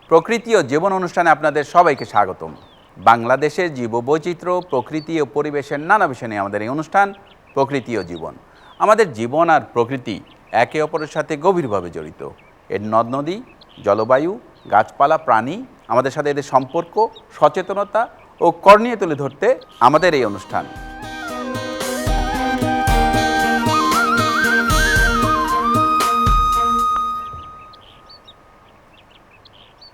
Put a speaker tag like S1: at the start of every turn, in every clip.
S1: প্রকৃতি ও জীবন অনুষ্ঠানে আপনাদের সবাইকে স্বাগতম। বাংলাদেশের জীববৈচিত্র্য, প্রকৃতি ও পরিবেশের নানা বিষয় নিয়ে আমাদের এই অনুষ্ঠান প্রকৃতি ও জীবন। আমাদের জীবন আর প্রকৃতি একে অপরের সাথে গভীরভাবে জড়িত। এর নদ নদী, জলবায়ু, গাছপালা, প্রাণী, আমাদের সাথে এদের সম্পর্ক, সচেতনতা ও করণীয় তুলে ধরতে আমাদের এই অনুষ্ঠান।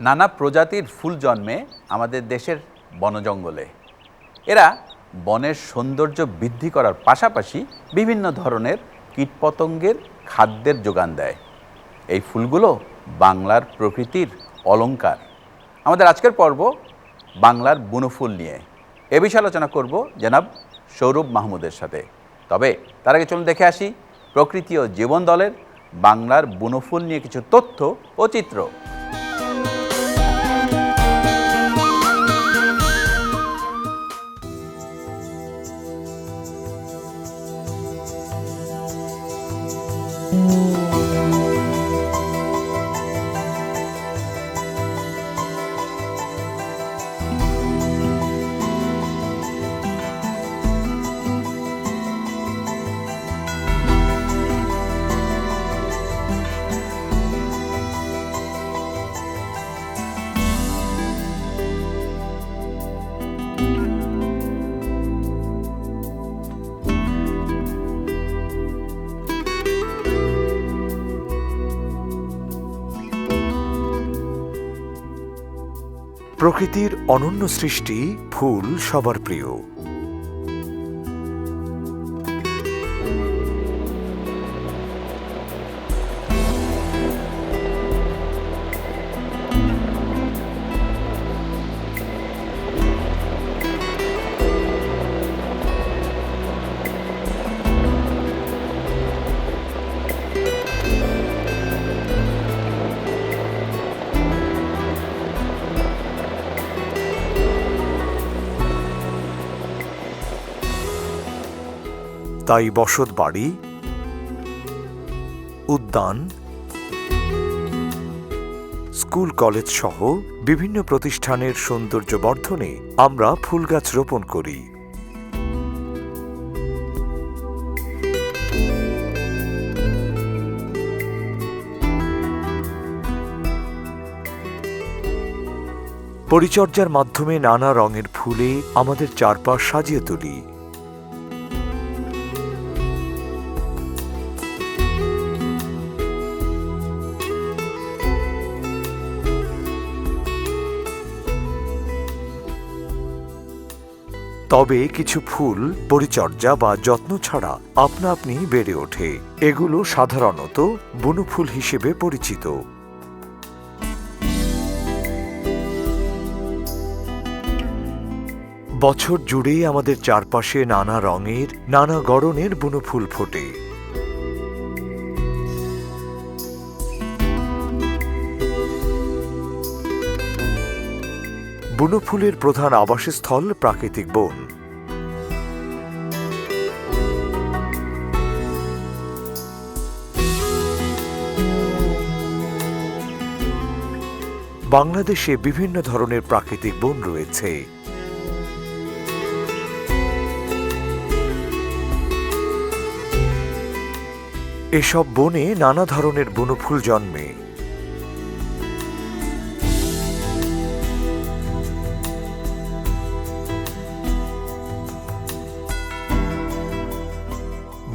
S1: নানা প্রজাতির ফুল জন্মে আমাদের দেশের বনজঙ্গলে। এরা বনের সৌন্দর্য বৃদ্ধি করার পাশাপাশি বিভিন্ন ধরনের কীটপতঙ্গের খাদ্যের যোগান দেয়। এই ফুলগুলো বাংলার প্রকৃতির অলংকার। আমাদের আজকের পর্ব বাংলার বনফুল নিয়ে। এ বিষয়ে আলোচনা করব জনাব সৌরভ মাহমুদের সাথে। তবে তার আগে চলুন দেখে আসি প্রকৃতি ও জীবন দলের বাংলার বনফুল নিয়ে কিছু তথ্য ও চিত্র।
S2: প্রকৃতির অনন্য সৃষ্টি ফুল সবার প্রিয়। তাই বসত বাড়ি, উদ্যান, স্কুল কলেজ সহ বিভিন্ন প্রতিষ্ঠানের সৌন্দর্য বর্ধনে আমরা ফুল গাছ রোপণ করি। পরিচর্যার মাধ্যমে নানা রঙের ফুলে আমাদের চারপাশ সাজিয়ে তুলি। তবে কিছু ফুল পরিচর্যা বা যত্ন ছাড়া আপনা আপনি বেড়ে ওঠে। এগুলো সাধারণত বনফুল হিসেবে পরিচিত। বছর জুড়ে আমাদের চারপাশে নানা রঙের, নানা গড়নের বনফুল ফোটে। বনফুলের প্রধান আবাসস্থল প্রাকৃতিক বন। বাংলাদেশে বিভিন্ন ধরনের প্রাকৃতিক বন রয়েছে। এসব বনে নানা ধরনের বনফুল জন্মে।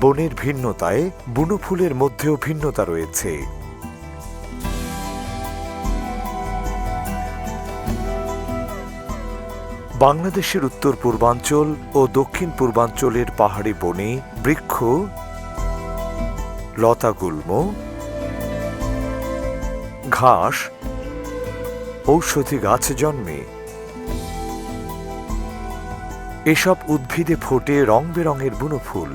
S2: বনের ভিন্নতায় বনফুলের মধ্যেও ভিন্নতা রয়েছে। বাংলাদেশের উত্তর পূর্বাঞ্চল ও দক্ষিণ পূর্বাঞ্চলের পাহাড়ি বনে বৃক্ষ, লতাগুল্ম, ঘাস, ঔষধি গাছ জন্মে। এসব উদ্ভিদে ফোটে রং বেরঙের বুনোফুল।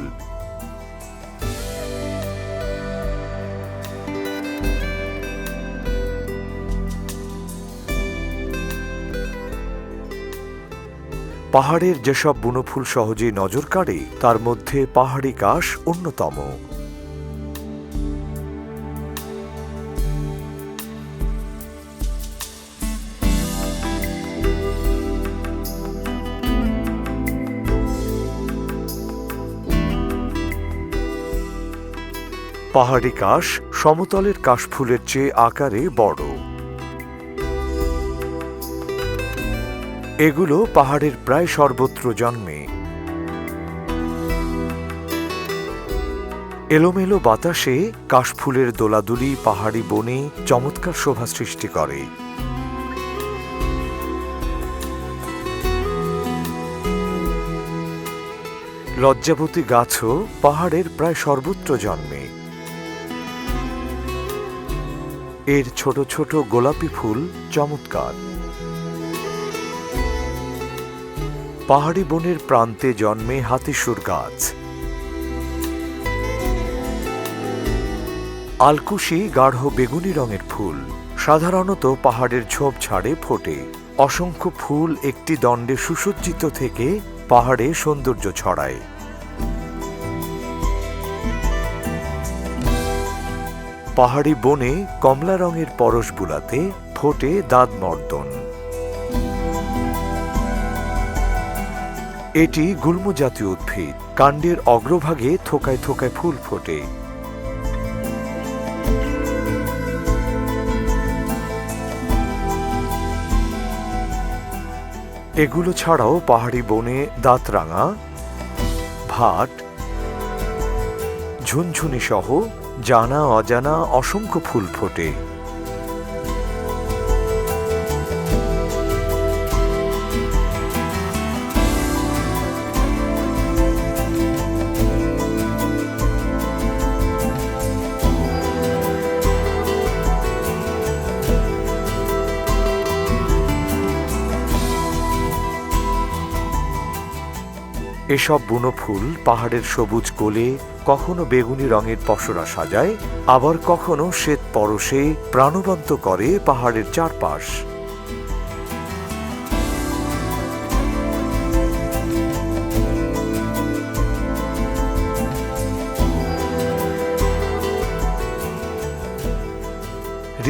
S2: পাহাড়ের যেসব বুনোফুল সহজেই নজর কাড়ে তার মধ্যে পাহাড়ি কাশ অন্যতম। পাহাড়ি কাশ সমতলের কাশফুলের চেয়ে আকারে বড়। এগুলো পাহাড়ের প্রায় সর্বত্র জন্মে। এলোমেলো বাতাসে কাশফুলের দোলাদুলি পাহাড়ি বনে চমৎকার শোভা সৃষ্টি করে। লজ্জাবতী গাছও পাহাড়ের প্রায় সর্বত্র জন্মে। এর ছোট ছোট গোলাপি ফুল চমৎকার। পাহাড়ি বনের প্রান্তে জন্মে হাতিসুর গাছ। আলকুশি গাঢ় বেগুনি রঙের ফুল, সাধারণত পাহাড়ের ঝোপঝাড়ে ফোটে। অসংখ্য ফুল একটি দণ্ডে সুসজ্জিত থেকে পাহাড়ে সৌন্দর্য ছড়ায়। পাহাড়ি বনে কমলা রঙের পরশ বুলাতে ফোটে দাঁতমর্দন। এটি গুল্ম জাতীয় উদ্ভিদ। কাণ্ডের অগ্রভাগে থোকায় থোকায় ফুল ফোটে। এগুলো ছাড়াও পাহাড়ি বনে দাঁতরাঙা, ভাট, ঝুনঝুনি সহ জানা অজানা অসংখ্য ফুল ফোটে। এসব বুনো ফুল পাহাড়ের সবুজ কোলে কখনো বেগুনি রঙের পসরা সাজায়, আবার কখনো শ্বেত পরশে প্রাণবন্ত করে পাহাড়ের চারপাশ।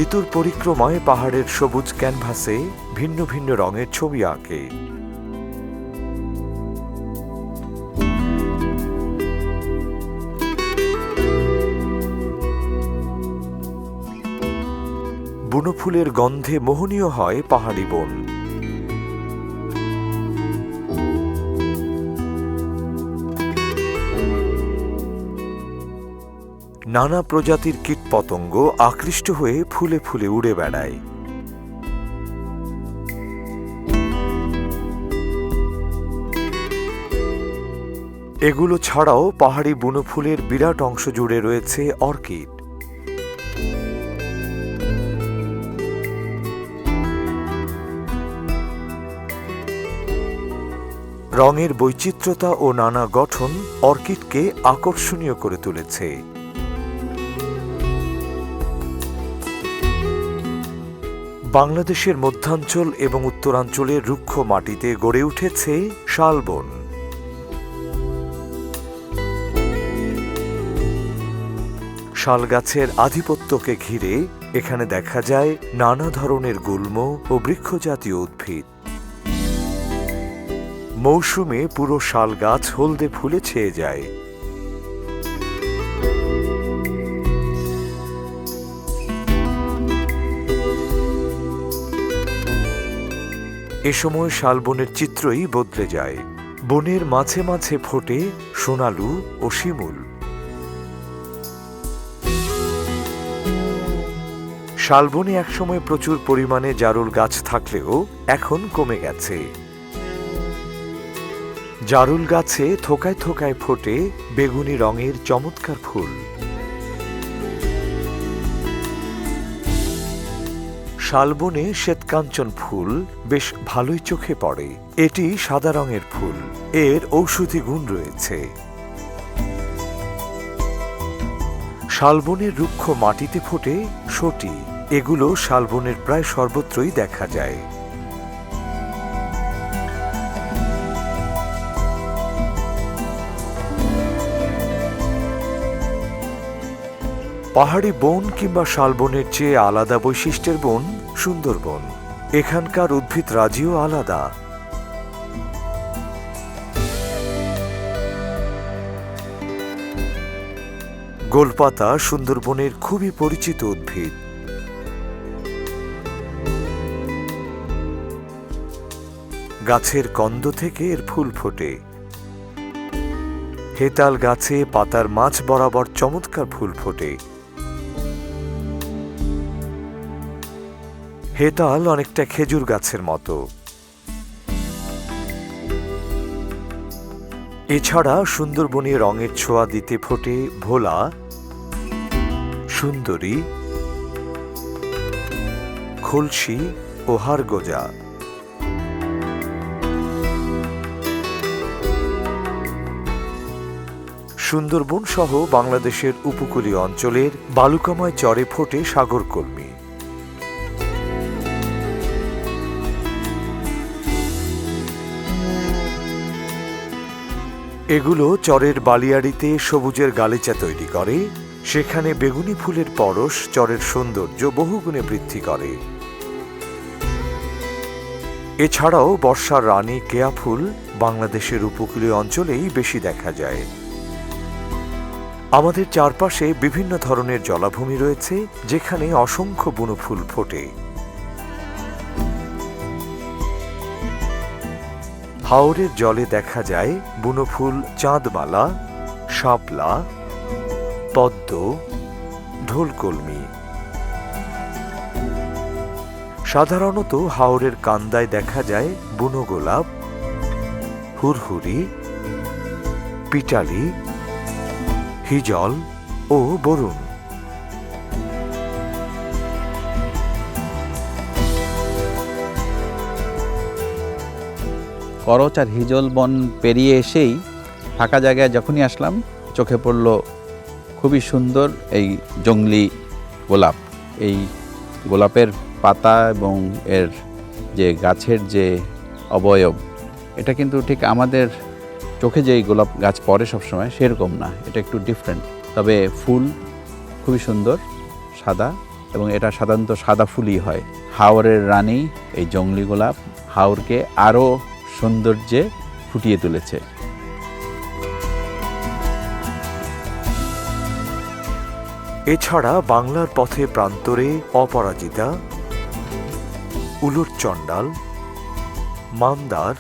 S2: ঋতুর পরিক্রমায় পাহাড়ের সবুজ ক্যানভাসে ভিন্ন ভিন্ন রঙের ছবি আঁকে। বুনো ফুলের গন্ধে মোহনীয় হয় পাহাড়ি বন। নানা প্রজাতির কীটপতঙ্গ আকৃষ্ট হয়ে ফুলে ফুলে উড়ে বেড়ায়। এগুলো ছাড়াও পাহাড়ি বুনো ফুলের বিরাট অংশ জুড়ে রয়েছে অর্কিড। রঙের বৈচিত্র্যতা ও নানা গঠন অর্কিডকে আকর্ষণীয় করে তুলেছে। বাংলাদেশের মধ্যাঞ্চল এবং উত্তরাঞ্চলের রুক্ষ মাটিতে গড়ে উঠেছে শালবন। শাল গাছের আধিপত্যকে ঘিরে এখানে দেখা যায় নানা ধরনের গুল্ম ও বৃক্ষজাতীয় উদ্ভিদ। মৌসুমে পুরো শাল গাছ হলদে ফুলে ছেয়ে যায়। এ সময় শালবনের চিত্রই বদলে যায়। বনের মাঝে মাঝে ফোটে সোনালু ও শিমুল। শালবনে একসময় প্রচুর পরিমাণে জারুল গাছ থাকলেও এখন কমে গেছে। জারুল গাছে থোকায় থোকায় ফোটে বেগুনি রঙের চমৎকার ফুল। শালবনে শ্বেতকাঞ্চন ফুল বেশ ভালোই চোখে পড়ে। এটি সাদা রঙের ফুল, এর ঔষধি গুণ রয়েছে। শালবনের রুক্ষ মাটিতে ফোটে শটি, এগুলো শালবনের প্রায় সর্বত্রই দেখা যায়। পাহাড়ি বন কিংবা শালবনের চেয়ে আলাদা বৈশিষ্ট্যের বন সুন্দরবন। এখানকার উদ্ভিদ রাজিও আলাদা। গোলপাতা সুন্দরবনের খুবই পরিচিত উদ্ভিদ। গাছের কন্দ থেকে এর ফুল ফোটে। হেতাল গাছে পাতার মাঝ বরাবর চমৎকার ফুল ফোটে। হেতাল অনেকটা খেজুর গাছের মতো। এছাড়া সুন্দরবনে রঙের ছোঁয়া দিতে ফোটে ভোলা, সুন্দরী, খলসি ও হারগোজা। সুন্দরবন সহ বাংলাদেশের উপকূলীয় অঞ্চলের বালুকাময় চরে ফোটে সাগরকলমি। এগুলো চরের বালিয়াড়িতে সবুজের গালিচা তৈরি করে। সেখানে বেগুনি ফুলের পরশ চরের সৌন্দর্য বহুগুণে বৃদ্ধি করে। এছাড়াও বর্ষার রানী কেয়া ফুল বাংলাদেশের উপকূলীয় অঞ্চলেই বেশি দেখা যায়। আমাদের চারপাশে বিভিন্ন ধরনের জলাভূমি রয়েছে, যেখানে অসংখ্য বুনো ফুল ফোটে। হাওরের জলে দেখা যায় বুনো ফুল চাঁদমালা, শাপলা, পদ্ম, ঢোলকলমি। সাধারণত হাওরের কান্দায় দেখা যায় বুনো গোলাপ, হুরহুরি, পিটালি, হিজল ও বরুণ।
S1: করচ আর হিজল বন পেরিয়ে এসেই ফাঁকা জায়গায় যখনই আসলাম, চোখে পড়ল খুবই সুন্দর এই জংলি গোলাপ। এই গোলাপের পাতা এবং এর যে গাছের যে অবয়ব, এটা কিন্তু ঠিক আমাদের চোখে যেই গোলাপ গাছ পড়ে সবসময় সেরকম না, এটা একটু ডিফারেন্ট। তবে ফুল খুবই সুন্দর, সাদা, এবং এটা সাধারণত সাদা ফুলই হয়। হাওরের রানী এই জংলি গোলাপ হাওরকে আরও সৌন্দর্যে ফুটিয়ে তুলেছে।
S2: এছাড়া বাংলার পথে প্রান্তরে অপরাজিতা, উলট চণ্ডাল, মান্দার,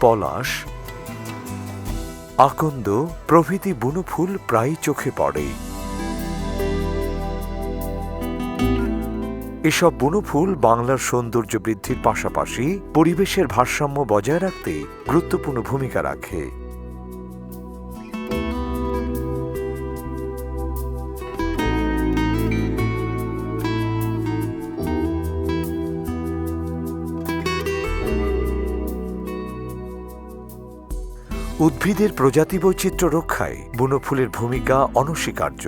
S2: পলাশ, আকন্দ প্রভৃতি বুনো ফুল প্রায় চোখে পড়ে। এসব বুনো ফুল বাংলার সৌন্দর্য বৃদ্ধির পাশাপাশি পরিবেশের ভারসাম্য বজায় রাখতে গুরুত্বপূর্ণ ভূমিকা রাখে। উদ্ভিদের প্রজাতি বৈচিত্র্য রক্ষায় বুনো ফুলের ভূমিকা অনস্বীকার্য।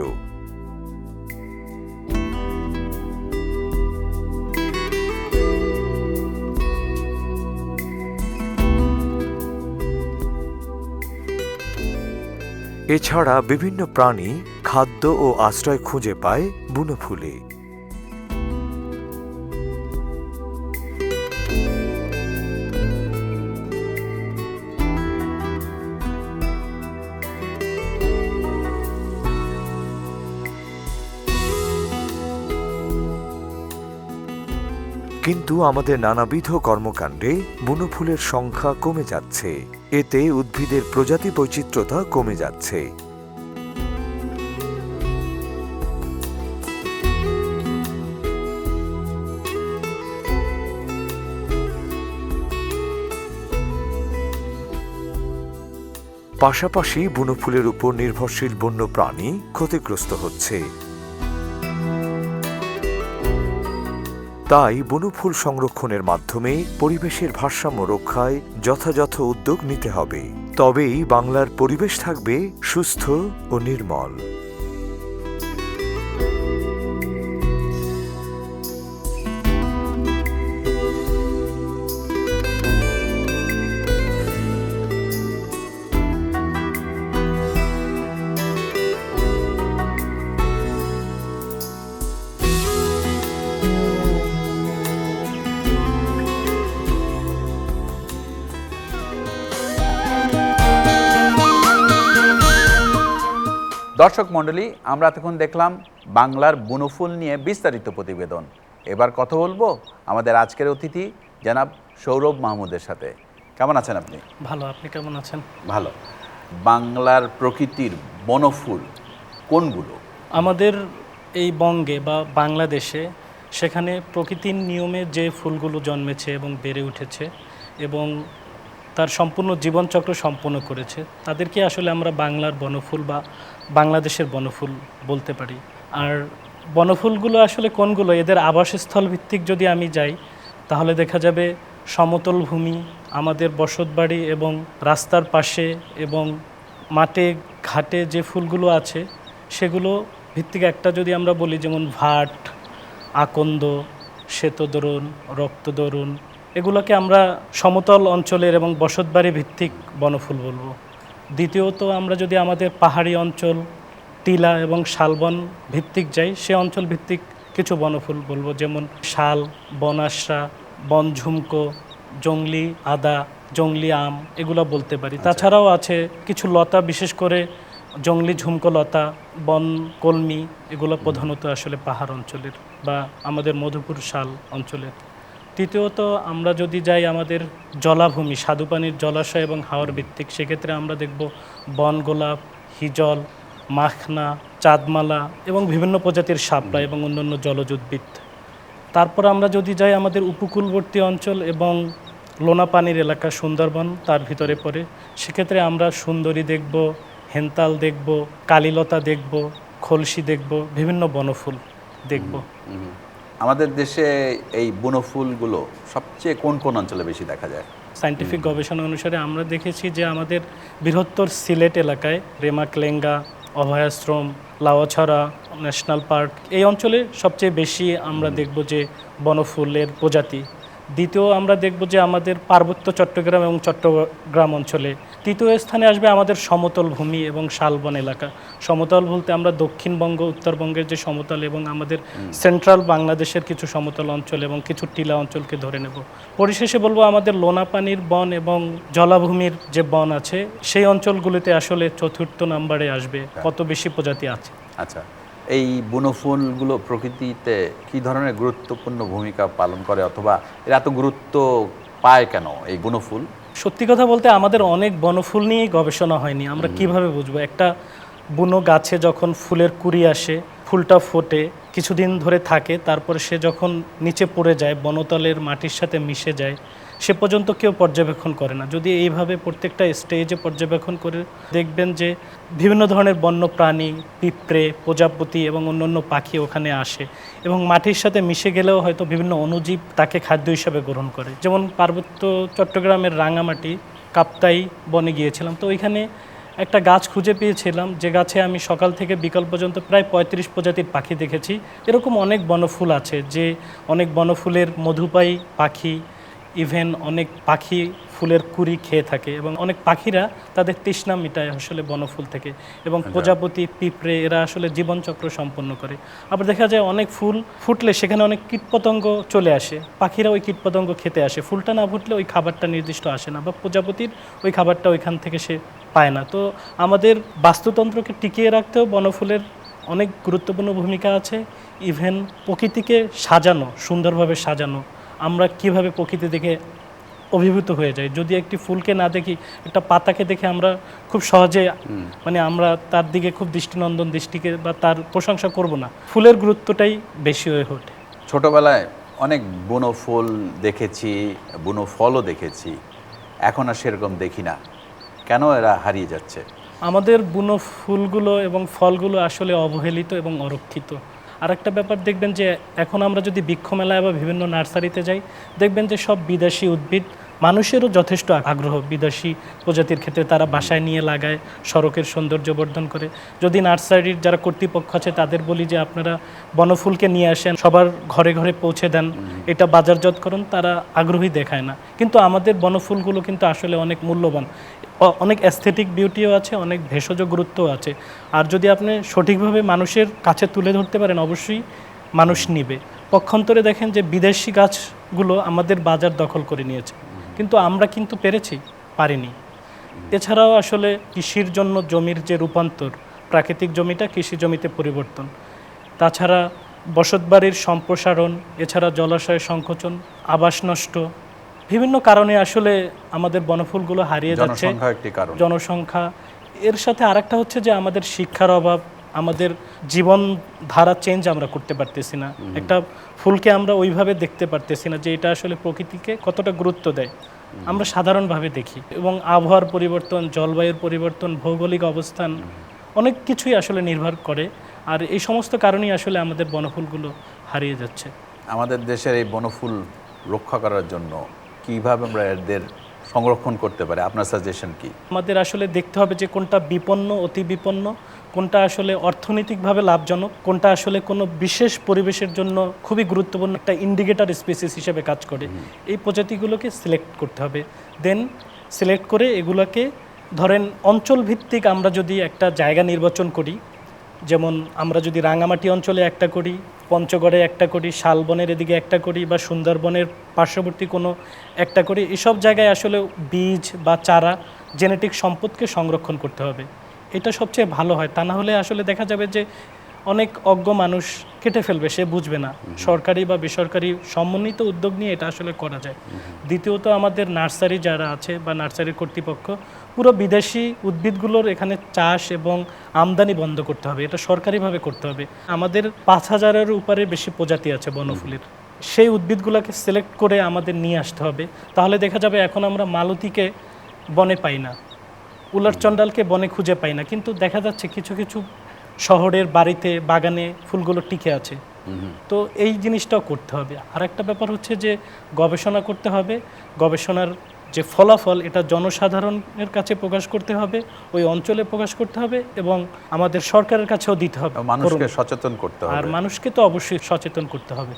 S2: এছাড়া বিভিন্ন প্রাণী খাদ্য ও আশ্রয় খুঁজে পায় বুনো ফুলে। কিন্তু আমাদের নানাবিধ কর্মকাণ্ডে বুনো ফুলের সংখ্যা কমে যাচ্ছে। এতে উদ্ভিদের প্রজাতি বৈচিত্র্যতা কমে যাচ্ছে। পাশাপাশি বুনো ফুলের উপর নির্ভরশীল বন্য প্রাণী ক্ষতিগ্রস্ত হচ্ছে। তাই বনফুল সংরক্ষণের মাধ্যমে পরিবেশের ভারসাম্য রক্ষায় যথাযথ উদ্যোগ নিতে হবে। তবেই বাংলার পরিবেশ থাকবে সুস্থ ও নির্মল।
S1: দর্শক মণ্ডলী, আমরা এতক্ষণ দেখলাম বাংলার বনফুল নিয়ে বিস্তারিত প্রতিবেদন। এবার কথা বলবো আমাদের আজকের অতিথি জনাব সৌরভ মাহমুদের সাথে। কেমন আছেন আপনি?
S3: ভালো, আপনি কেমন আছেন?
S1: ভালো। বাংলার প্রকৃতির বনফুল কোনগুলো?
S3: আমাদের এই বঙ্গে বা বাংলাদেশে সেখানে প্রকৃতির নিয়মে যে ফুলগুলো জন্মেছে এবং বেড়ে উঠেছে এবং তার সম্পূর্ণ জীবনচক্র সম্পন্ন করেছে, তাদেরকে আসলে আমরা বাংলার বনফুল বা বাংলাদেশের বনফুল বলতে পারি। আর বনফুলগুলো আসলে কোনগুলো, এদের আবাসস্থল ভিত্তিক যদি আমি যাই তাহলে দেখা যাবে সমতল ভূমি, আমাদের বসতবাড়ি এবং রাস্তার পাশে এবং মাঠে ঘাটে যে ফুলগুলো আছে সেগুলো ভিত্তিক একটা যদি আমরা বলি, যেমন ভাট, আকন্দ, শ্বেতদরুন, রক্তদরুন, এগুলোকে আমরা সমতল অঞ্চলের এবং বসতবাড়ি ভিত্তিক বনফুল বলবো। দ্বিতীয়ত আমরা যদি আমাদের পাহাড়ি অঞ্চল, টিলা এবং শালবন ভিত্তিক যাই, সে অঞ্চল ভিত্তিক কিছু বনফুল বলবো, যেমন শাল, বনাশরা, বনঝুমকো, জংলি আদা, জংলি আম, এগুলো বলতে পারি। তাছাড়াও আছে কিছু লতা, বিশেষ করে জংলি ঝুমকো লতা, বন কলমি, এগুলো প্রধানত আসলে পাহাড় অঞ্চলের বা আমাদের মধুপুর শাল অঞ্চলের। তৃতীয়ত আমরা যদি যাই আমাদের জলাভূমি, স্বাদুপানির জলাশয় এবং হাওর ভিত্তিক, সেক্ষেত্রে আমরা দেখব বন গোলাপ, হিজল, মাখনা, চাঁদমালা এবং বিভিন্ন প্রজাতির শাপলা এবং অন্যান্য জলজ উদ্ভিদ। তারপর আমরা যদি যাই আমাদের উপকূলবর্তী অঞ্চল এবং লোনা পানির এলাকা, সুন্দরবন তার ভিতরে পড়ে, সেক্ষেত্রে আমরা সুন্দরী দেখব, হেন্তাল দেখব, কালীলতা দেখব, খলসি দেখব, বিভিন্ন বনফুল দেখব।
S1: আমাদের দেশে এই বনফুলগুলো সবচেয়ে কোন কোন অঞ্চলে বেশি দেখা যায়?
S3: সায়েন্টিফিক গবেষণা অনুসারে আমরা দেখেছি যে আমাদের বৃহত্তর সিলেট এলাকায় রেমাক্লেঙ্গা অভয়াশ্রম, লাওয়াছড়া ন্যাশনাল পার্ক, এই অঞ্চলে সবচেয়ে বেশি আমরা দেখব যে বনফুলের প্রজাতি। দ্বিতীয় আমরা দেখব যে আমাদের পার্বত্য চট্টগ্রাম এবং চট্টগ্রাম অঞ্চলে। তৃতীয় স্থানে আসবে আমাদের সমতল ভূমি এবং শালবন এলাকা। সমতল বলতে আমরা দক্ষিণবঙ্গ, উত্তরবঙ্গের যে সমতল এবং আমাদের সেন্ট্রাল বাংলাদেশের কিছু সমতল অঞ্চল এবং কিছু টিলা অঞ্চলকে ধরে নেব। পরিশেষে বলবো আমাদের লোনাপানির বন এবং জলাভূমির যে বন আছে সেই অঞ্চলগুলিতে আসলে চতুর্থ নম্বরে আসবে কত বেশি প্রজাতি আছে।
S1: আচ্ছা, এই বনফুলগুলো প্রকৃতিতে কি ধরনের গুরুত্বপূর্ণ ভূমিকা পালন করে, অথবা এর এত গুরুত্ব পায় কেন এই বনফুল?
S3: সত্যি কথা বলতে আমাদের অনেক বনফুল নিয়েই গবেষণা হয়নি। আমরা কিভাবে বুঝবো একটা বুনো গাছে যখন ফুলের কুঁড়ি আসে, ফুলটা ফোটে, কিছুদিন ধরে থাকে, তারপরে সে যখন নিচে পড়ে যায়, বনতলের মাটির সাথে মিশে যায়, সে পর্যন্ত কেউ পর্যবেক্ষণ করে না। যদি এইভাবে প্রত্যেকটা স্টেজে পর্যবেক্ষণ করে দেখবেন যে বিভিন্ন ধরনের বন্য প্রাণী, পিঁপড়ে, প্রজাপতি এবং অন্যান্য পাখি ওখানে আসে এবং মাটির সাথে মিশে গেলেও হয়তো বিভিন্ন অণুজীব তাকে খাদ্য হিসাবে গ্রহণ করে। যেমন পার্বত্য চট্টগ্রামের রাঙামাটি কাপ্তাই বনে গিয়েছিলাম, তো ওইখানে একটা গাছ খুঁজে পেয়েছিলাম যে গাছে আমি সকাল থেকে বিকাল পর্যন্ত প্রায় 35 প্রজাতির পাখি দেখেছি। এরকম অনেক বনফুল আছে যে অনেক বনফুলের মধুপায়ী পাখি, ইভেন অনেক পাখি ফুলের কুড়ি খেয়ে থাকে এবং অনেক পাখিরা তাদের তৃষ্ণা মিটায় আসলে বনফুল থেকে। এবং প্রজাপতি, পিঁপড়ে এরা আসলে জীবনচক্র সম্পন্ন করে। আবার দেখা যায় অনেক ফুল ফুটলে সেখানে অনেক কীটপতঙ্গ চলে আসে, পাখিরা ওই কীটপতঙ্গ খেতে আসে। ফুলটা না ফুটলে ওই খাবারটা নির্দিষ্ট আসে না, বা প্রজাপতির ওই খাবারটা ওইখান থেকে সে পায় না। তো আমাদের বাস্তুতন্ত্রকে টিকিয়ে রাখতেও বনফুলের অনেক গুরুত্বপূর্ণ ভূমিকা আছে। ইভেন প্রকৃতিকে সাজানো, সুন্দরভাবে সাজানো, আমরা কিভাবে প্রকৃতি দেখে অভিভূত হয়ে যাই। যদি একটি ফুলকে না দেখি, একটা পাতাকে দেখে আমরা খুব সহজে আমরা তার দিকে খুব দৃষ্টিনন্দন দৃষ্টিকে বা তার প্রশংসা করব না। ফুলের গুরুত্বটাই বেশি হয়ে ওঠে।
S1: ছোটবেলায় অনেক বনফুল দেখেছি, বনফলও দেখেছি, এখন আর সেরকম দেখি না। কেন এরা হারিয়ে যাচ্ছে?
S3: আমাদের বুনো ফুলগুলো এবং ফলগুলো আসলে অবহেলিত এবং অরক্ষিত। আরেকটা ব্যাপার দেখবেন যে এখন আমরা যদি বৃক্ষ মেলায় বা বিভিন্ন নার্সারিতে যাই, দেখবেন যে সব বিদেশি উদ্ভিদ, মানুষেরও যথেষ্ট আগ্রহ বিদেশি প্রজাতির ক্ষেত্রে, তারা বাসায় নিয়ে লাগায়, সড়কের সৌন্দর্য বর্ধন করে। যদি নার্সারির যারা কর্তৃপক্ষ আছে তাদের বলি যে আপনারা বনফুলকে নিয়ে আসেন, সবার ঘরে ঘরে পৌঁছে দেন, এটা বাজারজাত করুন, তারা আগ্রহী দেখায় না। কিন্তু আমাদের বনফুলগুলো কিন্তু আসলে অনেক মূল্যবান, অনেক অ্যাস্থেটিক বিউটিও আছে, অনেক ভেষজ গুরুত্বও আছে। আর যদি আপনি সঠিকভাবে মানুষের কাছে তুলে ধরতে পারেন, অবশ্যই মানুষ নিবে। পক্ষান্তরে দেখেন যে বিদেশি গাছগুলো আমাদের বাজার দখল করে নিয়েছে, কিন্তু আমরা কিন্তু পারিনি। এছাড়াও আসলে কৃষির জন্য জমির যে রূপান্তর, প্রাকৃতিক জমিটা কৃষি জমিতে পরিবর্তন, তাছাড়া বসতবাড়ির সম্প্রসারণ, এছাড়া জলাশয় সংকোচন, আবাস নষ্ট, বিভিন্ন কারণে আসলে আমাদের বনফুলগুলো হারিয়ে যাচ্ছে।
S1: জনসংখ্যা একটি কারণ।
S3: জনসংখ্যা, এর সাথে আরেকটা হচ্ছে যে আমাদের শিক্ষার অভাব, আমাদের জীবন ধারা চেঞ্জ আমরা করতে পারতেছি না। একটা ফুলকে আমরা ওইভাবে দেখতে পারতেছি না যে এটা আসলে প্রকৃতিকে কতটা গুরুত্ব দেয়, আমরা সাধারণভাবে দেখি। এবং আবহাওয়ার পরিবর্তন, জলবায়ুর পরিবর্তন, ভৌগোলিক অবস্থান, অনেক কিছুই আসলে নির্ভর করে। আর এই সমস্ত কারণেই আসলে আমাদের বনফুলগুলো হারিয়ে যাচ্ছে।
S1: আমাদের দেশের এই বনফুল রক্ষা করার জন্য কিভাবে আমরা এদের সংরক্ষণ করতে পারি, আপনার সাজেশন কি?
S3: আমাদের আসলে দেখতে হবে যে কোনটা বিপন্ন, অতি বিপন্ন, কোনটা আসলে অর্থনৈতিকভাবে লাভজনক, কোনটা আসলে কোনো বিশেষ পরিবেশের জন্য খুবই গুরুত্বপূর্ণ একটা ইন্ডিকেটর স্পিসিস হিসেবে কাজ করে। এই প্রজাতিগুলোকে সিলেক্ট করতে হবে। দেন সিলেক্ট করে এগুলোকে ধরেন অঞ্চল ভিত্তিক আমরা যদি একটা জায়গা নির্বাচন করি, যেমন আমরা যদি রাঙামাটি অঞ্চলে একটা করি, পঞ্চগড়ে একটা করি, শালবনের এদিকে একটা করি, বা সুন্দরবনের পার্শ্ববর্তী কোনো একটা করি, এসব জায়গায় আসলে বীজ বা চারা, জেনেটিক সম্পদকে সংরক্ষণ করতে হবে। এটা সবচেয়ে ভালো হয়। তা না হলে আসলে দেখা যাবে যে অনেক অজ্ঞ মানুষ কেটে ফেলবে, সে বুঝবে না। সরকারি বা বেসরকারি সমন্বিত উদ্যোগ নিয়ে এটা আসলে করা যায়। দ্বিতীয়ত আমাদের নার্সারি যারা আছে বা নার্সারির কর্তৃপক্ষ, পুরো বিদেশি উদ্ভিদগুলোর এখানে চাষ এবং আমদানি বন্ধ করতে হবে, এটা সরকারিভাবে করতে হবে। আমাদের 5000-এর উপরে বেশি প্রজাতি আছে বনফুলের, সেই উদ্ভিদগুলোকে সিলেক্ট করে আমাদের নিয়ে আসতে হবে। তাহলে দেখা যাবে এখন আমরা মালতীকে বনে পাই না, উলারচণ্ডালকে বনে খুঁজে পাই না, কিন্তু দেখা যাচ্ছে কিছু কিছু শহরের বাড়িতে, বাগানে ফুলগুলো টিকে আছে। তো এই জিনিসটাও করতে হবে। আর একটা ব্যাপার হচ্ছে যে গবেষণা করতে হবে, গবেষণার যে ফলাফল এটা জনসাধারণের কাছে প্রকাশ করতে হবে, ওই অঞ্চলে প্রকাশ করতে হবে, এবং আমাদের সরকারের কাছেও দিতে হবে,
S1: মানুষকে সচেতন করতে হবে।
S3: আর মানুষকে তো অবশ্যই সচেতন করতে হবে।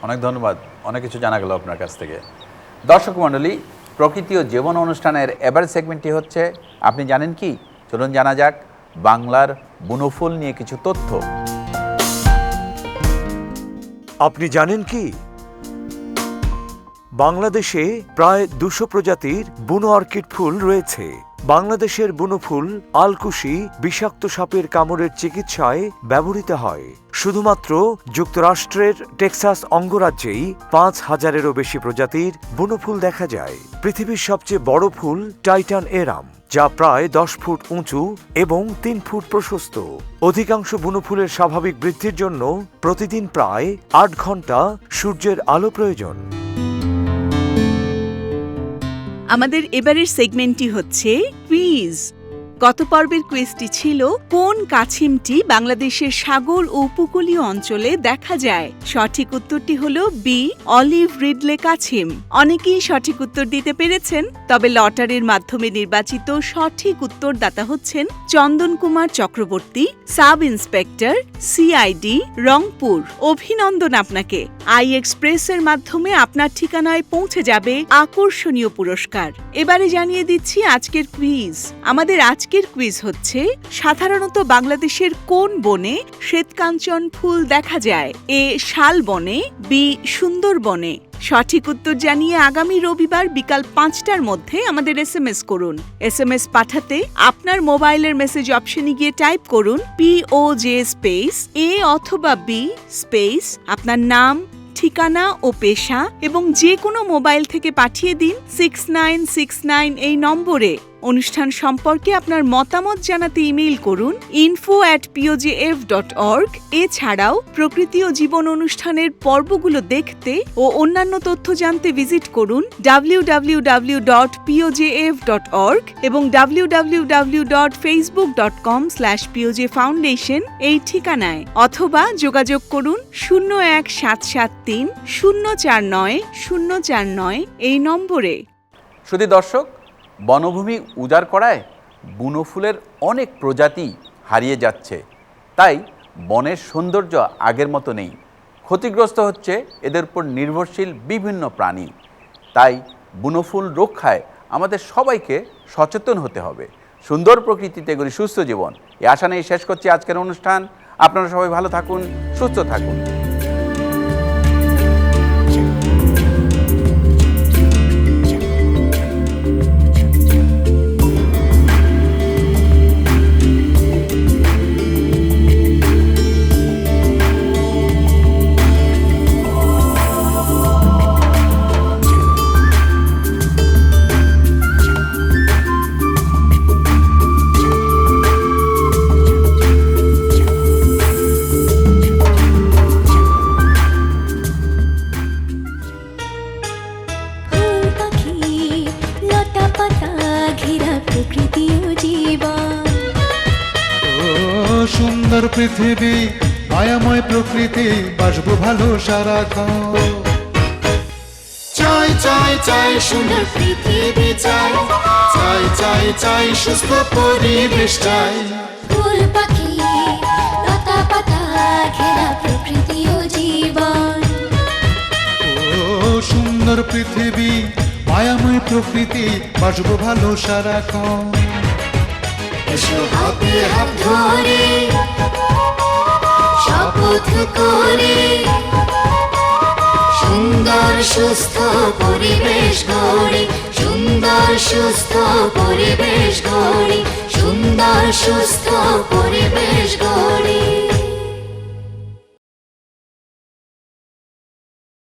S1: অনেক ধন্যবাদ, অনেক কিছু জানা গেল আপনার কাছ থেকে। দর্শক মণ্ডলী, প্রকৃতি ও জীবন অনুষ্ঠানের এবার সেগমেন্টটি হচ্ছে আপনি জানেন কি। চলুন জানা যাক বাংলার বনফুল নিয়ে কিছু তথ্য।
S2: আপনি জানেন কি, বাংলাদেশে প্রায় 200 প্রজাতির বুনো অর্কিড ফুল রয়েছে। বাংলাদেশের বুনো ফুল আলকুশি বিষাক্ত সাপের কামড়ের চিকিৎসায় ব্যবহৃত হয়। শুধুমাত্র যুক্তরাষ্ট্রের টেক্সাস অঙ্গরাজ্যেই 5000-এরও বেশি প্রজাতির বুনো ফুল দেখা যায়। পৃথিবীর সবচেয়ে বড় ফুল টাইটান এরাম, যা প্রায় 10 ফুট উঁচু এবং 3 ফুট প্রশস্ত। অধিকাংশ বুনো ফুলের স্বাভাবিক বৃদ্ধির জন্য প্রতিদিন প্রায় 8 ঘন্টা সূর্যের আলো প্রয়োজন।
S4: আমাদের এবারের সেগমেন্টটি হচ্ছে কুইজ। গত পর্বের কুইজটি ছিল কোন কাছিমটি বাংলাদেশের সাগর ও উপকূলীয় অঞ্চলে দেখা যায়। সঠিক উত্তরটি হলো বি, অলিভ রিডলে কাছিম। অনেকেই সঠিক উত্তর দিতে পেরেছেন, তবে লটারির মাধ্যমে নির্বাচিত সঠিক উত্তরদাতা হচ্ছেন Chandan Kumar Chakraborty, sub inspector, CID, Rangpur. অভিনন্দন আপনাকে। আই এক্সপ্রেসের মাধ্যমে আপনার ঠিকানায় পৌঁছে যাবে আকর্ষণীয় পুরস্কার। এবারে জানিয়ে দিচ্ছি আজকের কুইজ। আমাদের আজকের কুইজ হচ্ছে সাধারণত বাংলাদেশের কোন বনে শ্বেতকাঞ্চন ফুল দেখা যায়? এ, শালবনে, বি, সুন্দরবনে। সঠিক উত্তর জানিয়ে আগামী রবিবার বিকাল 5টার মধ্যে আমাদের SMS করুন। SMS পাঠাতে আপনার মোবাইলের মেসেজ অপশনে গিয়ে টাইপ করুন POJ স্পেস A অথবা B স্পেস আপনার নাম, ঠিকানা ও পেশা, এবং যে কোনো মোবাইল থেকে পাঠিয়ে দিন 6969 এই নম্বরে। অনুষ্ঠান সম্পর্কে আপনার মতামত জানাতে ইমেইল করুন info@pojf.org। এছাড়াও প্রকৃতি ও জীবন অনুষ্ঠানের পর্বগুলো দেখতে ও অন্যান্য তথ্য জানতে ভিজিট করুন www.pojf.org এবং www.facebook.com/pojfoundation এই ঠিকানায়, অথবা যোগাযোগ করুন 01773 049 049 এই নম্বরে।
S1: শুধু দর্শক, বনভূমি উজাড় করায় বুনো ফুলের অনেক প্রজাতি হারিয়ে যাচ্ছে, তাই বনের সৌন্দর্য আগের মতো নেই। ক্ষতিগ্রস্ত হচ্ছে এদের উপর নির্ভরশীল বিভিন্ন প্রাণী। তাই বুনো ফুল রক্ষায় আমাদের সবাইকে সচেতন হতে হবে। সুন্দর প্রকৃতিতে গড়ি সুস্থ জীবন, এই আশা নিয়ে শেষ করছি আজকের অনুষ্ঠান। আপনারা সবাই ভালো থাকুন, সুস্থ থাকুন।
S5: সুন্দর পৃথিবী, মায়াময় প্রকৃতি, বাসবো ভালো সারাক্ষণ। চাই চাই চাই সুন্দর পৃথিবী চাই, চাই চাই চাই সুস্থ পরিবেশ চাই।
S6: ফুল পাখি লতা পাতা ঘেরা প্রকৃতি ও জীবন।
S5: ও সুন্দর পৃথিবী, মায়াময় প্রকৃতি, বাসবো ভালো সারাক্ষণ।
S6: এসো হাতে হাত ধরে শপথ করে সুন্দর সুস্থ পরিবেশ গড়ে, সুন্দর সুস্থ পরিবেশ গড়ে, সুন্দর সুস্থ পরিবেশ গড়ে।